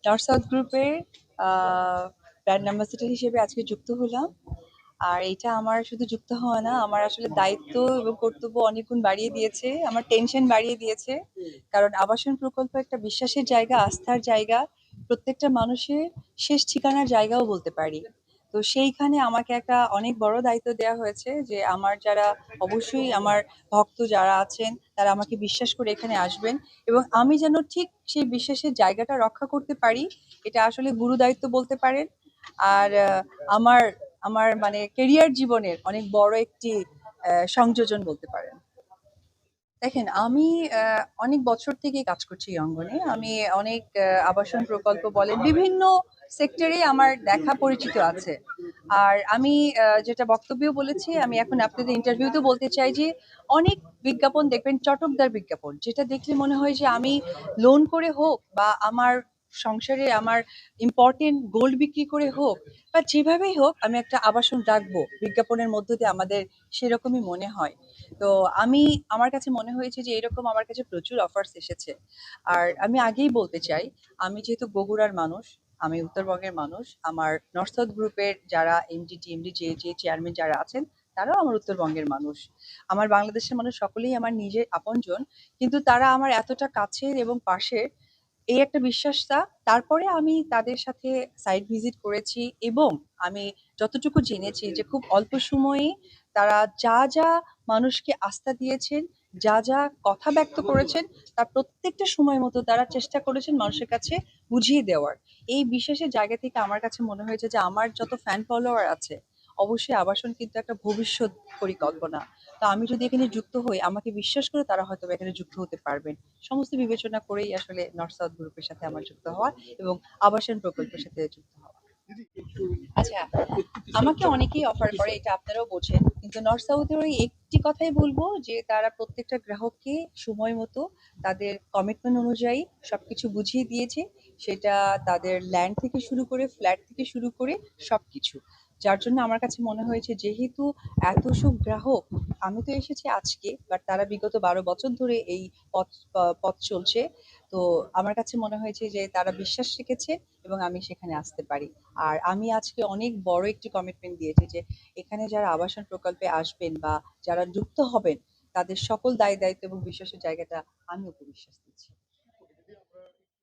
North south গ্রুপের brand ambassador হিসেবে আজকে যুক্ত হলাম। আর এটা আমার শুধু যুক্ত হওয়া না, আমার আসলে দায়িত্ব এবং কর্তব্য অনেক গুণ বাড়িয়ে দিয়েছে, আমার টেনশন বাড়িয়ে দিয়েছে। কারণ আবাসন প্রকল্প একটা বিশ্বাসের জায়গা, আস্থার জায়গা, প্রত্যেকটা মানুষের শেষ ঠিকানার জায়গাও বলতে পারি। তো সেইখানে আমাকে একটা অনেক বড় দায়িত্ব দেওয়া হয়েছে যে আমার যারা, অবশ্যই আমার ভক্ত যারা আছেন তারা আমাকে বিশ্বাস করে এখানে আসবেন এবং আমি যেন ঠিক সেই বিশ্বাসের জায়গাটা রক্ষা করতে পারি। এটা আসলে গুরু দায়িত্ব বলতে পারেন। আর আমার আমার মানে কেরিয়ার জীবনের অনেক বড় একটি সংযোজন বলতে পারেন। দেখেন, আমি অনেক বছর থেকে কাজ করছি এই অঙ্গনে। আমি অনেক আবাসন প্রকল্প বলেন, বিভিন্ন সেক্টরে আমার দেখা পরিচিত আছে। আর আমি যেটা বক্তব্যেও বলেছি, আমি এখন আপনাদের ইন্টারভিউতেও বলতে চাই যে অনেক বিজ্ঞাপন দেখবেন, চটকদার বিজ্ঞাপন, যেটা দেখলে মনে হয় যে আমি লোন করে হোক বা আমার সংসারে আমার ইম্পর্টেন্ট গোল্ড বিক্রি করে হোক বা যেভাবেই হোক আমি একটা আবাসন রাখবো, বিজ্ঞাপনের মধ্য দিয়ে আমাদের সেরকমই মনে হয়। তো আমি, আমার কাছে মনে হয়েছে যে এরকম আমার কাছে প্রচুর অফার্স এসেছে। আর আমি আগেই বলতে চাই, আমি যেহেতু বগুড়ার মানুষ, আমি উত্তরবঙ্গের মানুষ, আমার নর্থ সাউথ গ্রুপের যারা এমডি টিএমডি যে যে চেয়ারম্যান যারা আছেন তারাও আমার উত্তরবঙ্গের মানুষ। আমার বাংলাদেশের মানুষ সকলেই আমার নিজের আপনজন, কিন্তু তারা আমার এতটা কাছের এবং পাশের, এই একটা বিশ্বাসটা। তারপরে আমি তাদের সাথে সাইট ভিজিট করেছি এবং আমি যতটুকু জেনেছি যে খুব অল্প সময়ে তারা যা যা মানুষকে আস্থা দিয়েছেন, যা যা কথা ব্যক্ত করেছেন, তার প্রত্যেকটা সময় মতো তারা চেষ্টা করেছেন মানুষের কাছে বুঝিয়ে দেওয়ার। এই বিশ্বাসের জায়গা থেকে আমার কাছে মনে হয়েছে যে আমার যত ফ্যান ফলোয়ার আছে, অবশ্যই আবাসন কিন্তু একটা ভবিষ্যৎ পরিকল্পনা। তো আমি যদি এখানে যুক্ত হই, আমাকে বিশ্বাস করে তারা হয়তো এখানে যুক্ত হতে পারবেন। সমস্ত বিবেচনা করেই আসলে নর্থ সাউথ গ্রুপের সাথে আমার যুক্ত হওয়া এবং আবাসন প্রকল্পের সাথে যুক্ত হওয়া। আচ্ছা, আমাকে অনেকেই অফার করে, এটা আপনারাও বোঝেন, কিন্তু নর্থ সাউথের ওই একটি কথাই বলবো যে তারা প্রত্যেকটা গ্রাহককে সময় মতো তাদের কমিটমেন্ট অনুযায়ী সবকিছু বুঝিয়ে দিয়েছে। সেটা তাদের ল্যান্ড থেকে শুরু করে ফ্ল্যাট থেকে শুরু করে সবকিছু। যার জন্য আমার কাছে মনে হয়েছে যেহেতু এত সব গ্রাহক, আমি তো এসেছি আজকে, বাট তারা বিগত 12 বছর ধরে এই পথ পথ চলছে। তো আমার কাছে মনে হয়েছে যে তারা বিশ্বাস রেখেছে এবং আমি সেখানে আসতে পারি। আর আমি আজকে অনেক বড় একটি কমিটমেন্ট দিয়েছি যে এখানে যারা আবাসন প্রকল্পে আসবেন বা যারা যুক্ত হবেন, তাদের সকল দায় দায়িত্ব এবং বিশ্বাসের জায়গাটা আমি ওকে বিশ্বাস দিচ্ছি।